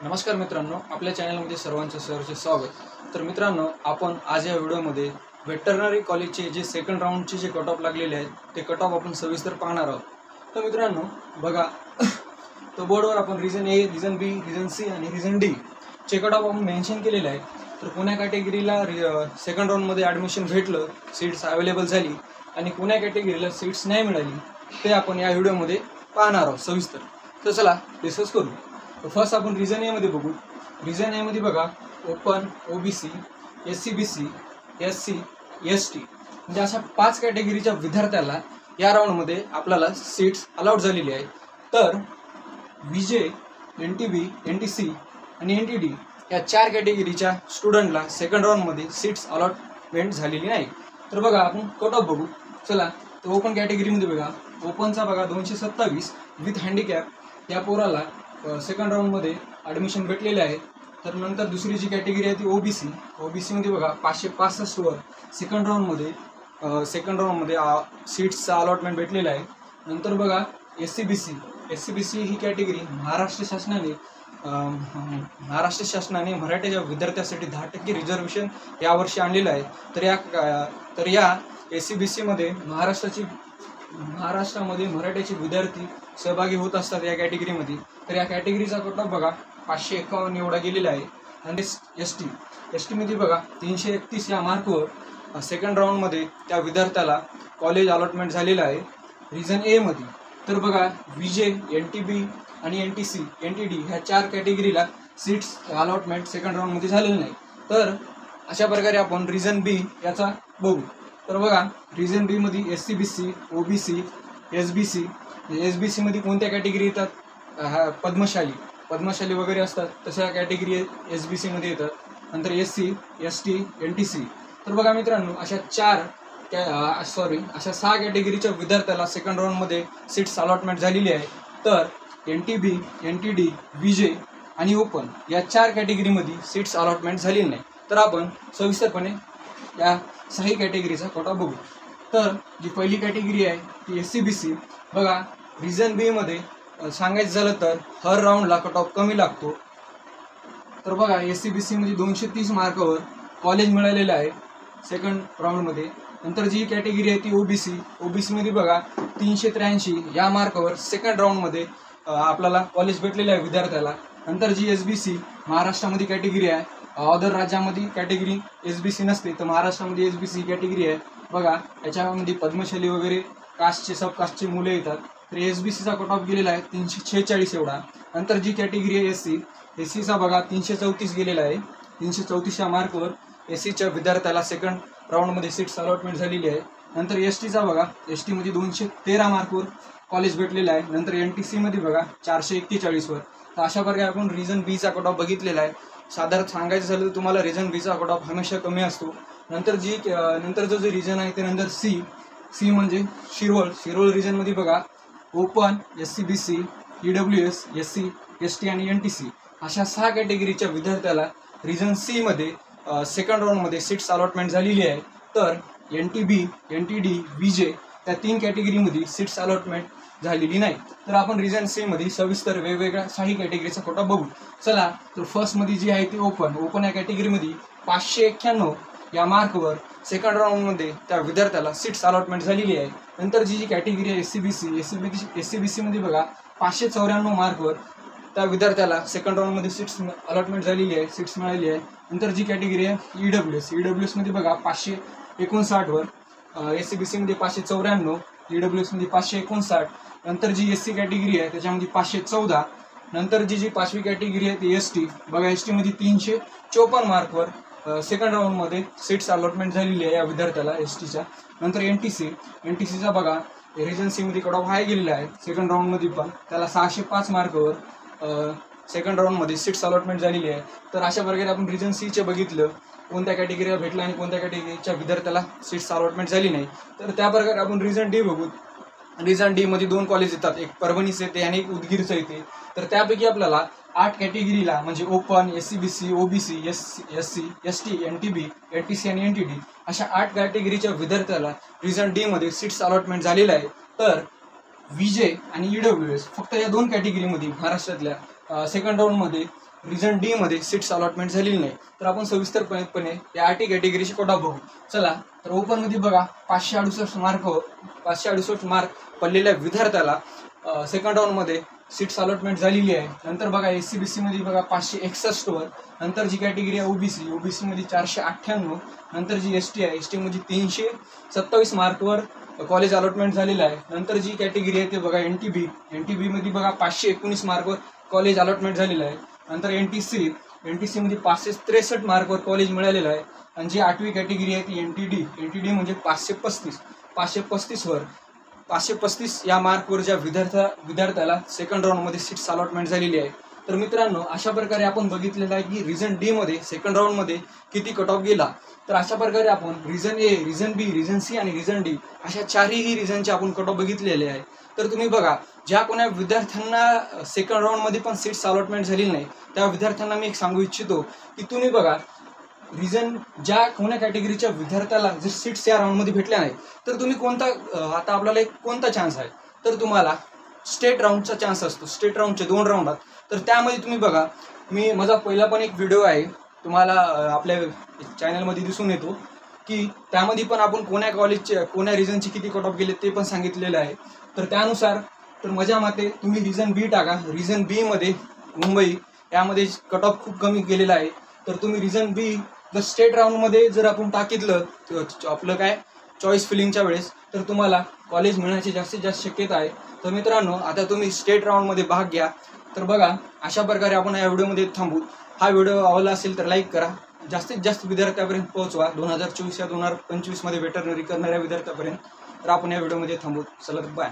नमस्कार मित्रांनो, आपल्या चॅनलमध्ये सर्वांचं सहर्ष स्वागत। तर मित्रांनो, आपण आज या व्हिडिओमध्ये वेटरनरी कॉलेजचे जे सेकंड राऊंडचे जे कट ऑफ लागलेले आहेत ते कट ऑफ आपण सविस्तर पाहणार आहोत। तर मित्रांनो बघा, तो बोर्डवर आपण रिजन ए, रिजन बी, रिजन सी आणि रिजन डी चे कट ऑफ आपण मेन्शन केलेले आहे। तर कोण्या कॅटेगरीला सेकंड राऊंडमध्ये ॲडमिशन भेटलं, सीट्स अवेलेबल झाली आणि कोण्या कॅटेगरीला सीट्स नाही मिळाली ते आपण या व्हिडिओमध्ये पाहणार आहोत सविस्तर। तर चला डिस्कस करू। तो फर्स्ट आपण रिजन ए मध्ये बघू। रिजन ए मध्ये बघा, open, OBC, SC-BC, SC, ST म्हणजे अशा 5 कॅटेगरीच्या विद्यार्थ्याला या राऊंडमध्ये आपल्याला सीट्स अलाउड झालेली आहेत। तर विजे, एनटीबी, एनटीसी आणि एनटीडी या 4 कॅटेगरीच्या स्टुडंटला सेकंड राऊंडमध्ये सीट्स अलॉटमेंट झालेली नाही। तर बघा, आपण कट ऑफ बघू। चला, तर ओपन कॅटेगरीमध्ये बघा, ओपनचा बघा 227 विथ हँडिकॅप या पोराला सेकंड राऊंडमध्ये ॲडमिशन भेटलेले आहे। तर नंतर दुसरी जी कॅटेगरी आहे ती ओबीसी, ओबीसीमध्ये बघा 565 वर सेकंड राऊंडमध्ये सीट्सचा अलॉटमेंट भेटलेला आहे। नंतर बघा एससी-बीसी ही कॅटेगरी महाराष्ट्र शासनाने मराठीच्या विद्यार्थ्यांसाठी 10% रिझर्वेशन यावर्षी आणलेलं आहे। तर या एससी-बीसीमध्ये महाराष्ट्रामध्ये मराठीचे विद्यार्थी सहभागी होत असतात या कॅटेगरीमध्ये। तर या कॅटेगरीचा कट ऑफ बघा 551 एवढा गेलेला आहे। आणि एसटीमध्ये बघा 331 या मार्कवर सेकंड राऊंडमध्ये त्या विद्यार्थ्याला कॉलेज अलॉटमेंट झालेलं आहे रिजन ए मध्ये। तर बघा, विजे, एनटीबी आणि एनटीसी, एनटीडी ह्या 4 कॅटेगरीला सीट्स अलॉटमेंट सेकंड राऊंडमध्ये झालेलं नाही। तर अशा प्रकारे आपण रिजन बी याचा बघू। तर बघा, रिजन बी मध्ये एससी-बीसी, ओबीसी, एसबीसी मध्ये कोणत्या कॅटेगरी येतात? पद्मशाली वगैरे असतात, तशा कॅटेगरी एसबीसी मध्ये येतात। नंतर एससी, एसटी, एनटीसी। तर बघा मित्रांनो, अशा 6 कॅटेगरीच्या विद्यार्थ्याला सेकंड राऊंडमध्ये सीट्स अलॉटमेंट झालेली आहे। तर एनटीबी, एनटीडी, विजे आणि ओपन या 4 कॅटेगरीमध्ये सीट्स अलॉटमेंट झालेली नाही। तर आपण सविस्तरपणे या 6 कॅटेगरीचा कट ऑफ बघू। तर जी पहिली कॅटेगरी आहे ती एससी-बीसी। बघा, रिजन बी मध्ये सांगायचं झालं तर हर राऊंडला कट ऑफ कमी लागतो। तर बघा, एससी-बीसी मध्ये 230 मार्कावर कॉलेज मिळालेलं आहे सेकंड राऊंडमध्ये। नंतर जी कॅटेगरी आहे ती ओबीसी मध्ये बघा 383 या मार्कावर सेकंड राऊंडमध्ये आपल्याला कॉलेज भेटलेलं आहे विद्यार्थ्याला। नंतर जी एसबीसी महाराष्ट्रामध्ये कॅटेगरी आहे, अदर राज्यामध्ये कॅटेगरी एसबीसी नसते, तर महाराष्ट्रामध्ये एसबीसी कॅटेगरी आहे। बघा, याच्यामध्ये पद्मशाली वगैरे कास्टचे, सब कास्टचे मुलं येतात। तर एसबीसीचा कट ऑफ गेलेला आहे 346 एवढा। नंतर जी कॅटेगरी आहे एससीचा बघा 334 गेलेला आहे। 334 या मार्कवर एससीच्या विद्यार्थ्याला सेकंड राऊंडमध्ये सीट्स अलॉटमेंट झालेली आहे। नंतर एसटीचा बघा, एसटीमध्ये 213 मार्कवर कॉलेज भेटलेलं आहे। नंतर एनटीसीमध्ये बघा 441 वर। तर अशा प्रकारे आपण रिजन बीचा कट ऑफ बघितलेला आहे। साधारण सांगायचं झालं तर तुम्हाला रिजन बीचा कट ऑफ हमेशा कमी असतो। नंतर जो रिजन आहे ते नंतर सी म्हणजे शिरोळ रिजनमध्ये बघा, open, SC-BC, EWS, SC, ST आणि एनटीसी अशा 6 कॅटेगरीच्या विद्यार्थ्याला रिजन सी मध्ये सेकंड राऊंडमध्ये सीट्स अलॉटमेंट झालेली आहे। तर एनटीबी, एनटीडी, विजे त्या 3 कॅटेगरीमध्ये सीट्स अलॉटमेंट झालेली नाही। तर आपण रिजन सी मध्ये सविस्तर वेगवेगळ्या 6 कॅटेगरीचा कट ऑफ बघू। चला, तर फर्स्ट मध्ये जी आहे ती ओपन या कॅटेगरीमध्ये 591 या मार्कवर सेकंड राऊंडमध्ये त्या विद्यार्थ्याला सीट्स अलॉटमेंट झालेली आहे। नंतर जी कॅटेगरी आहे एससी-बीसी मध्ये बघा 594 मार्कवर त्या विद्यार्थ्याला सेकंड राऊंडमध्ये सीट्स अलॉटमेंट झालेली आहे, सीट्स मिळाली आहे। नंतर जी कॅटेगरी आहे ईडब्ल्यूएस मध्ये बघा 559 वर, एससी-बीसी मध्ये 594, ईडब्ल्यूएस मध्ये 559। नंतर जी एससी कॅटेगरी आहे त्याच्यामध्ये 514। नंतर जी 5वी कॅटेगरी आहे ती एसटी बघा, एसटी मध्ये 354 मार्कवर सेकंड राऊंडमध्ये सीट्स अलॉटमेंट झालेली आहे या विद्यार्थ्याला एसटीच्या। नंतर एनटीसीचा बघा, रिजन सी मध्ये कट ऑफ हाय गेलेला आहे सेकंड राऊंडमध्ये, पण त्याला 605 मार्कवर सेकंड राऊंडमध्ये सीट्स अलॉटमेंट झालेली आहे। तर अशा प्रकारे आपण रिजन सीचे बघितलं कोणत्या कॅटेगरीला भेटला आणि कोणत्या कॅटेगरीच्या विद्यार्थ्याला सीट्स अलॉटमेंट झाली नाही। तर त्या प्रकारे आपण रिजन डी बघू। रिजन डी मध्ये 2 कॉलेज येतात, एक परभणीचं येते आणि एक उदगीरचं येते। तर त्यापैकी आपल्याला 8 कॅटेगरीला म्हणजे open, SC-BC, OBC, SC, ST, NTB, NTC आणि एनटीडी अशा 8 कॅटेगरीच्या विद्यार्थ्याला रिजन डी मध्ये सीट्स अलॉटमेंट झालेलं आहे। तर विजे आणि ईडब्ल्यूएस फक्त या 2 कॅटेगरीमध्ये महाराष्ट्रातल्या सेकंड राऊंडमध्ये रिजन डी मध्ये सीट्स अलॉटमेंट झालेली नाही. तर आपण सविस्तरपणे या आरटी कॅटेगरीची कोटा बघू. चला तर ओपनमध्ये बघा 568 मार्क पडलेल्या विद्यार्थ्याला सेकंड राऊंडमध्ये सीट्स अलॉटमेंट झालेली आहे. नंतर बघा SC/BC मध्ये बघा 561 वर, नंतर जी कॅटेगरी आहे ओबीसी मध्ये 498, नंतर जी ST आहे ST मध्ये 327 मार्कवर कॉलेज अलॉटमेंट झालेलं आहे. नंतर जी कॅटेगरी आहे ते बघा NTB मध्ये बघा 519 मार्कवर कॉलेज अलॉटमेंट झालेलं आहे. नंतर NTC मध्ये 563 मार्कवर कॉलेज मिळालेलं आहे. आणि जी 8वी कॅटेगरी आहे ती NTD म्हणजे 535 या मार्कवर ज्या विद्यार्थ्याला सेकंड राऊंडमध्ये सीट्स अलॉटमेंट झालेली आहे. तर मित्रांनो, अशा प्रकारे आपण बघितलेलं आहे की रिजन डी मध्ये सेकंड राऊंडमध्ये किती कट ऑफ गेला. तर अशा प्रकारे आपण रिजन ए, रिजन बी, रिजन सी आणि रिजन डी अशा चारही रिजनचे आपण कट ऑफ बघितलेले आहे. तर तुम्ही बघा, ज्या कोणा विद्यार्थ्यांना सेकंड राऊंडमध्ये पण सीट्स अलॉटमेंट झालेली नाही त्या विद्यार्थ्यांना मी एक सांगू इच्छितो की तुम्ही बघा, रिजन ज्या कोण्या कॅटेगरीच्या विद्यार्थ्याला जर सीट्स या राऊंडमध्ये भेटल्या नाही तर तुम्ही आता आपल्याला एक कोणता चान्स आहे, तर तुम्हाला स्टेट राऊंडचा चान्स असतो. स्टेट राऊंडचे 2 राऊंड आहेत. तर त्यामध्ये तुम्ही बघा, माझा पहिला पण एक व्हिडिओ आहे तुम्हाला आपल्या चॅनलमध्ये दिसून येतो की त्यामध्ये पण आपण कोण्या रिजनचे किती कट ऑफ गेले ते पण सांगितलेलं आहे. तर त्यानुसार तर माझ्या मते तुम्ही रिजन बी टाका. रिजन बी मध्ये मुंबई यामध्ये कट ऑफ खूप कमी गेलेला आहे. तर तुम्ही रिजन बी जर स्टेट राऊंडमध्ये जर आपण टाकितलं आपलं काय चॉईस फिलिंगच्या वेळेस, तर तुम्हाला कॉलेज मिळण्याची जास्तीत जास्त शक्यता आहे. तर मित्रांनो, आता तुम्ही स्टेट राऊंडमध्ये भाग घ्या. तर बघा, अशा प्रकारे आपण या व्हिडिओमध्ये थांबू. हा व्हिडिओ आवडला असेल तर लाईक करा, जास्तीत जास्त विद्यार्थ्यापर्यंत पोहोचवा. 2024 या 2025 मध्ये वेटरनरी करणाऱ्या विद्यार्थ्यापर्यंत. तर आपण या व्हिडिओमध्ये थांबू. चला, बाय.